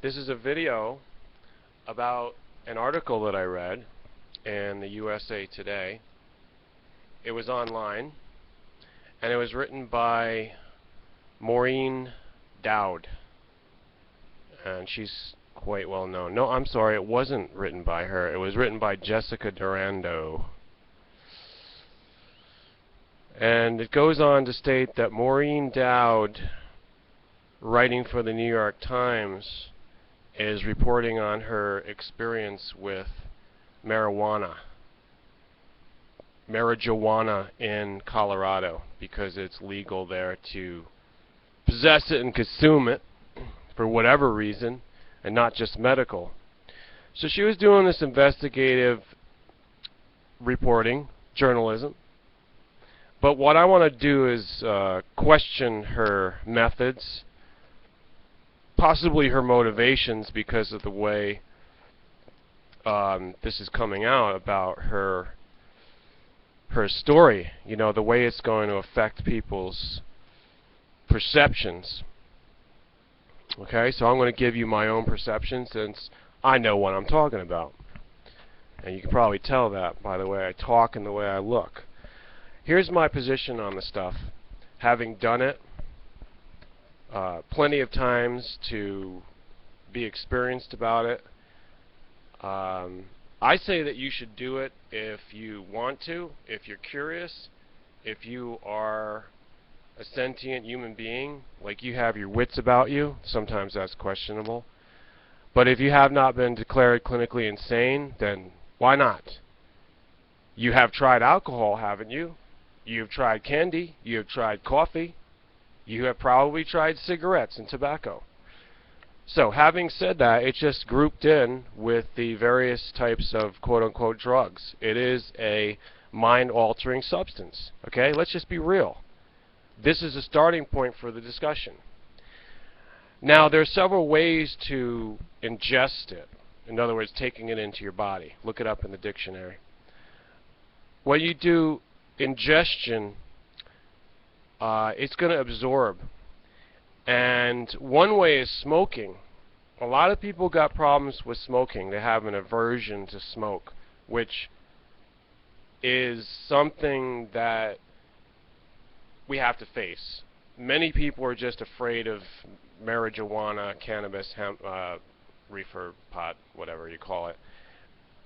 This is a video about an article that I read in the USA Today. It was online, and it was written by Maureen Dowd, and she's quite well known. No, I'm sorry, it wasn't written by her. It was written by Jessica Durando. And it goes on to state that Maureen Dowd, writing for the New York Times, is reporting on her experience with marijuana in Colorado, because it's legal there to possess it and consume it for whatever reason, and not just medical. So she was doing this investigative reporting, journalism. But what I want to do is question her methods, possibly her motivations, because of the way this is coming out about her story. You know, the way it's going to affect people's perceptions. Okay, so I'm going to give you my own perception, since I know what I'm talking about. And you can probably tell that by the way I talk and the way I look. Here's my position on the stuff, having done it plenty of times to be experienced about it. I say that you should do it if you want to, if you're curious, if you are a sentient human being, like you have your wits about you. Sometimes that's questionable. But if you have not been declared clinically insane, then why not? You have tried alcohol, haven't you? You've tried candy, you have tried coffee, you have probably tried cigarettes and tobacco. So having said that, it's just grouped in with the various types of quote-unquote drugs. It is a mind-altering substance. Okay, let's just be real. This is a starting point for the discussion. Now, there are several ways to ingest it. In other words, taking it into your body. Look it up in the dictionary. When you do ingestion, it's going to absorb. And one way is smoking. A lot of people got problems with smoking. They have an aversion to smoke, which is something that we have to face. Many people are just afraid of marijuana, cannabis, hemp, reefer, pot, whatever you call it,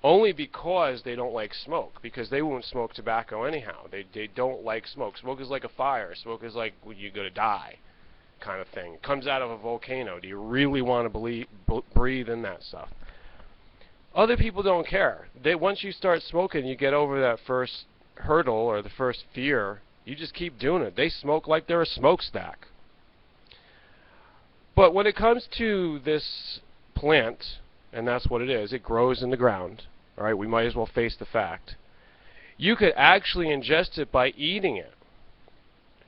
only because they don't like smoke, because they won't smoke tobacco anyhow. They don't like smoke. Smoke is like a fire. Smoke is like when you're going to die kind of thing. It comes out of a volcano. Do you really want to breathe in that stuff? Other people don't care. Once you start smoking, you get over that first hurdle or the first fear. You just keep doing it. They smoke like they're a smokestack. But when it comes to this plant, and that's what it is, it grows in the ground. All right, we might as well face the fact. You could actually ingest it by eating it.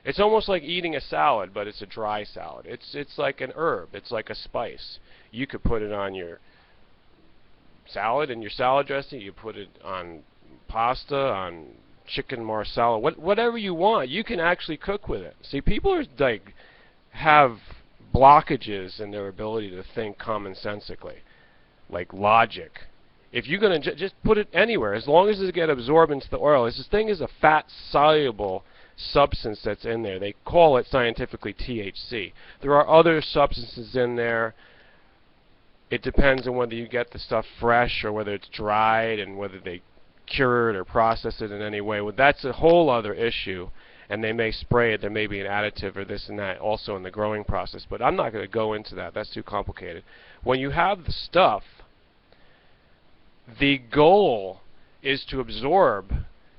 It's almost like eating a salad, but it's a dry salad. It's like an herb. It's like a spice. You could put it on your salad and your salad dressing. You put it on pasta, on chicken marsala, whatever you want. You can actually cook with it. See, people are like have blockages in their ability to think commonsensically, like logic. If you're going to just put it anywhere, as long as it gets absorbed into the oil. This thing is a fat-soluble substance that's in there. They call it scientifically THC. There are other substances in there. It depends on whether you get the stuff fresh or whether it's dried and whether they cure it or process it in any way. Well, that's a whole other issue. And they may spray it. There may be an additive or this and that also in the growing process. But I'm not going to go into that. That's too complicated. When you have the stuff, the goal is to absorb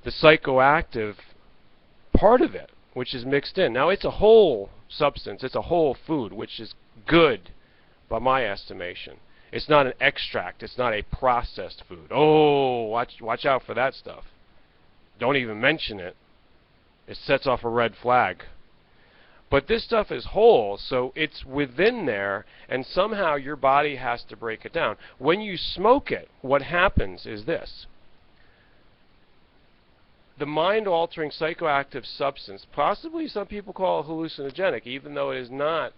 the psychoactive part of it, which is mixed in. Now, it's a whole substance. It's a whole food, which is good by my estimation. It's not an extract. It's not a processed food. Oh, watch out for that stuff. Don't even mention it. It sets off a red flag. But this stuff is whole, so it's within there, and somehow your body has to break it down. When you smoke it, what happens is this. The mind-altering psychoactive substance, possibly some people call it hallucinogenic, even though it is not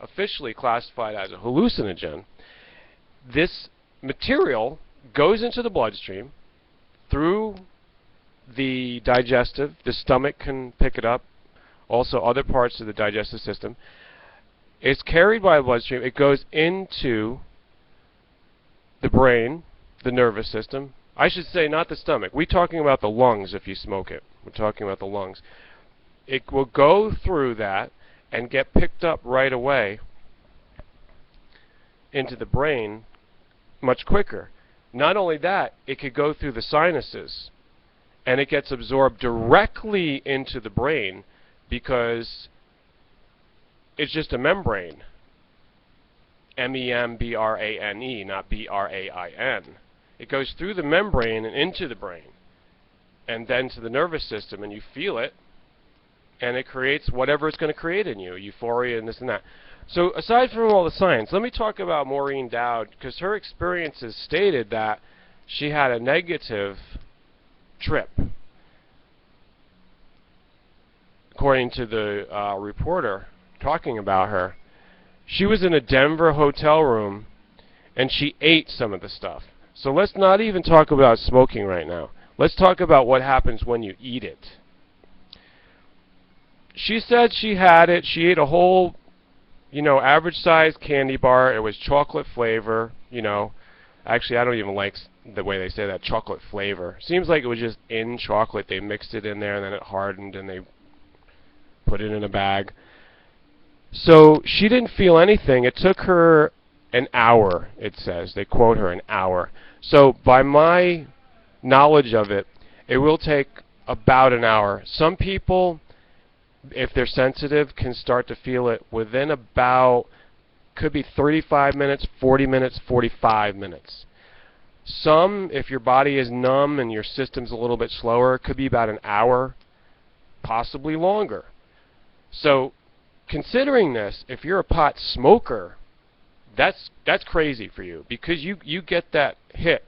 officially classified as a hallucinogen. This material goes into the bloodstream through the stomach can pick it up, also other parts of the digestive system. It's carried by the bloodstream. It goes into the brain, the nervous system. I should say not the stomach. We're talking about the lungs if you smoke it. We're talking about the lungs. It will go through that and get picked up right away into the brain much quicker. Not only that, it could go through the sinuses and it gets absorbed directly into the brain because it's just a membrane. membrane, not brain. It goes through the membrane and into the brain and then to the nervous system, and you feel it, and it creates whatever it's going to create in you, euphoria and this and that. So aside from all the science, let me talk about Maureen Dowd, because her experiences stated that she had a negative trip. According to the reporter talking about her, she was in a Denver hotel room and she ate some of the stuff. So let's not even talk about smoking right now. Let's talk about what happens when you eat it. She said she had it. She ate a whole, average sized candy bar. It was chocolate flavor, Actually, I don't even like the way they say that, chocolate flavor. Seems like it was just in chocolate. They mixed it in there and then it hardened and they put it in a bag. So she didn't feel anything. It took her an hour, it says. They quote her, an hour. So by my knowledge of it, it will take about an hour. Some people, if they're sensitive, can start to feel it within about, could be 35 minutes, 40 minutes, 45 minutes. Some, if your body is numb and your system's a little bit slower, it could be about an hour, possibly longer. So considering this, if you're a pot smoker, that's crazy for you, because you get that hit.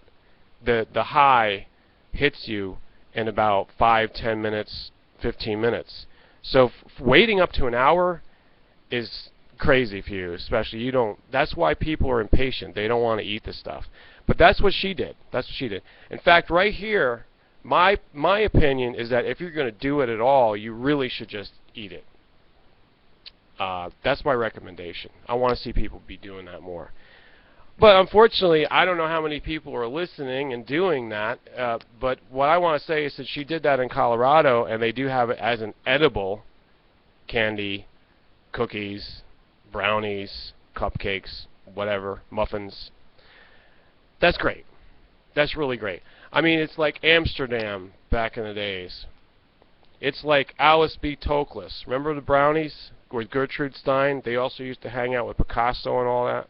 The high hits you in about 5, 10 minutes, 15 minutes. So waiting up to an hour is crazy for you, especially that's why people are impatient. They don't want to eat this stuff. But that's what she did. That's what she did. In fact, right here, my opinion is that if you're going to do it at all, you really should just eat it. That's my recommendation. I want to see people be doing that more. But unfortunately, I don't know how many people are listening and doing that. But what I want to say is that she did that in Colorado, and they do have it as an edible candy, cookies, brownies, cupcakes, whatever, muffins. That's great. That's really great. I mean, it's like Amsterdam back in the days. It's like Alice B. Toklas. Remember the brownies with Gertrude Stein? They also used to hang out with Picasso and all that.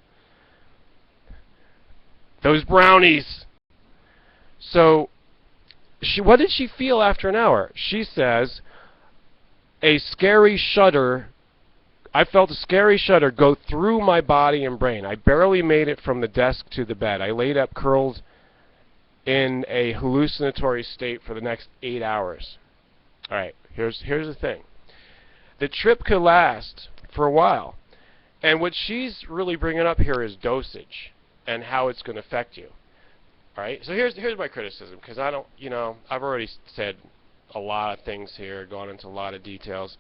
Those brownies. So, what did she feel after an hour? She says, a scary shudder. I felt a scary shudder go through my body and brain. I barely made it from the desk to the bed. I laid up curled in a hallucinatory state for the next 8 hours. All right, here's the thing. The trip could last for a while. And what she's really bringing up here is dosage and how it's going to affect you. All right, so here's my criticism, because I don't, I've already said a lot of things here, gone into a lot of details.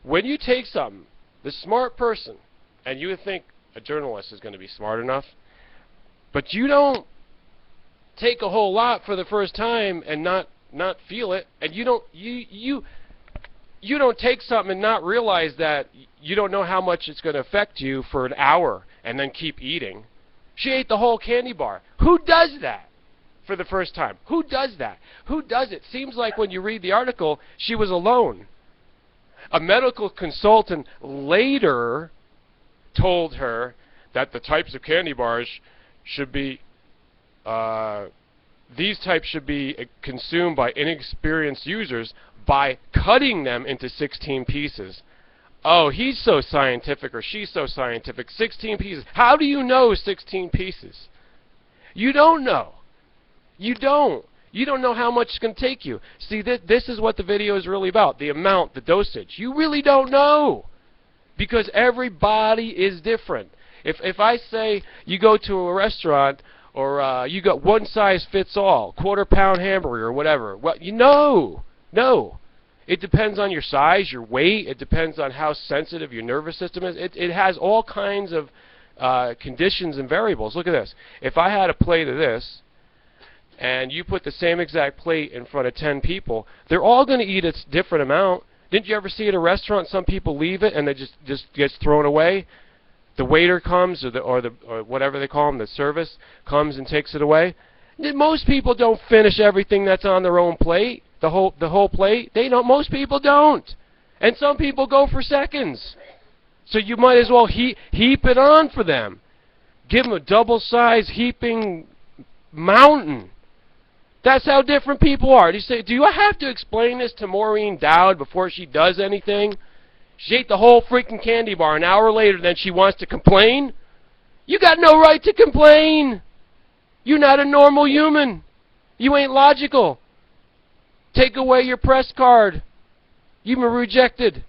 When you take something, the smart person, and you would think a journalist is going to be smart enough, but you don't take a whole lot for the first time and not feel it, and you don't take something and not realize that you don't know how much it's going to affect you for an hour and then keep eating. She ate the whole candy bar. Who does that for the first time? Who does that? Who does it? Seems like when you read the article, she was alone. A medical consultant later told her that the types of candy bars should be, these types should be consumed by inexperienced users by cutting them into 16 pieces. Oh, he's so scientific, or she's so scientific. 16 pieces. How do you know 16 pieces? You don't know. You don't. You don't know how much it's going to take you. See, this is what the video is really about. The amount, the dosage. You really don't know. Because everybody is different. If I say you go to a restaurant or you got one size fits all, quarter-pound hamburger or whatever, well, no. It depends on your size, your weight. It depends on how sensitive your nervous system is. It has all kinds of conditions and variables. Look at this. If I had a plate of this, and you put the same exact plate in front of 10 people, they're all going to eat a different amount. Didn't you ever see at a restaurant some people leave it and they just gets thrown away? The waiter comes or whatever they call them, the service comes and takes it away. Most people don't finish everything that's on their own plate, the whole plate. They don't. Most people don't, and some people go for seconds. So you might as well heap it on for them. Give them a double-size heaping mountain. That's how different people are. You say, do I have to explain this to Maureen Dowd before she does anything? She ate the whole freaking candy bar an hour later, then she wants to complain? You got no right to complain. You're not a normal human. You ain't logical. Take away your press card. You've been rejected.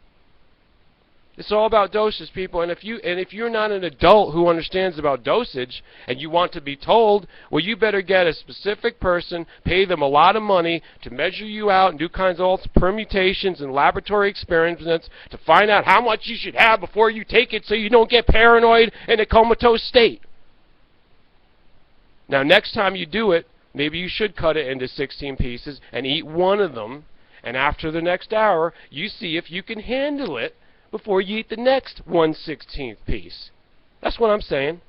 It's all about doses, people. And if you're not an adult who understands about dosage and you want to be told, well, you better get a specific person, pay them a lot of money to measure you out and do kinds of permutations and laboratory experiments to find out how much you should have before you take it so you don't get paranoid in a comatose state. Now, next time you do it, maybe you should cut it into 16 pieces and eat one of them. And after the next hour, you see if you can handle it before you eat the next 1/16th piece. That's what I'm saying.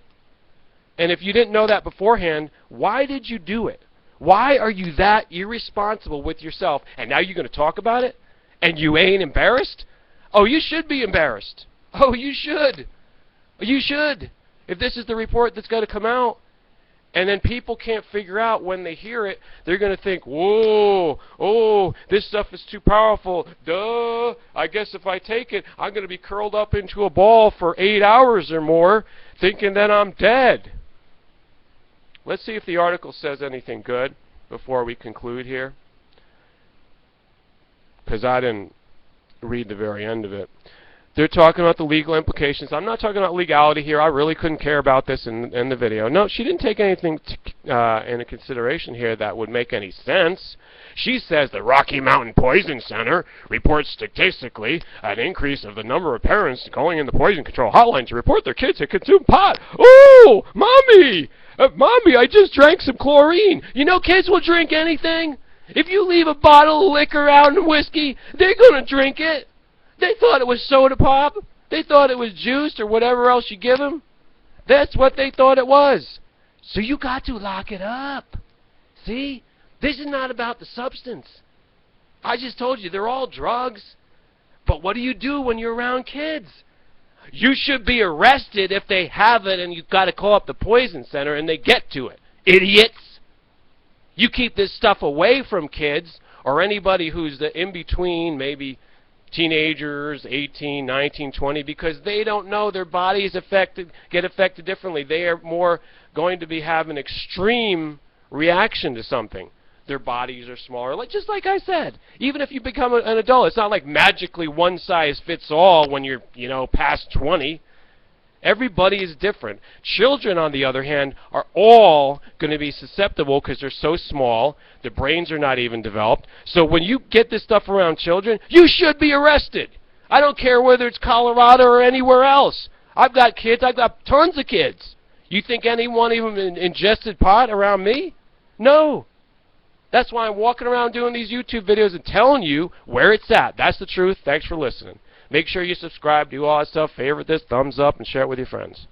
And if you didn't know that beforehand, why did you do it? Why are you that irresponsible with yourself? And now you're going to talk about it? And you ain't embarrassed? Oh, you should be embarrassed. Oh, you should. You should. If this is the report that's going to come out, and then people can't figure out when they hear it, they're going to think, whoa, oh, this stuff is too powerful. Duh, I guess if I take it, I'm going to be curled up into a ball for 8 hours or more, thinking that I'm dead. Let's see if the article says anything good before we conclude here, because I didn't read the very end of it. They're talking about the legal implications. I'm not talking about legality here. I really couldn't care about this in the video. No, she didn't take anything into consideration here that would make any sense. She says the Rocky Mountain Poison Center reports statistically an increase of the number of parents going in the poison control hotline to report their kids had consumed pot. Oh, Mommy! Mommy, I just drank some chlorine. You know kids will drink anything. If you leave a bottle of liquor out in whiskey, they're going to drink it. They thought it was soda pop. They thought it was juice or whatever else you give them. That's what they thought it was. So you got to lock it up. See? This is not about the substance. I just told you, they're all drugs. But what do you do when you're around kids? You should be arrested if they have it and you've got to call up the poison center and they get to it. Idiots! You keep this stuff away from kids or anybody who's the in-between, maybe teenagers, 18, 19, 20, because they don't know their bodies get affected differently. They are more going to have an extreme reaction to something. Their bodies are smaller. Just like I said, even if you become an adult, it's not like magically one size fits all when you're, past 20. Everybody is different. Children, on the other hand, are all going to be susceptible because they're so small. Their brains are not even developed. So when you get this stuff around children, you should be arrested. I don't care whether it's Colorado or anywhere else. I've got kids. I've got tons of kids. You think anyone even ingested pot around me? No. That's why I'm walking around doing these YouTube videos and telling you where it's at. That's the truth. Thanks for listening. Make sure you subscribe, do all that stuff, favorite this, thumbs up, and share it with your friends.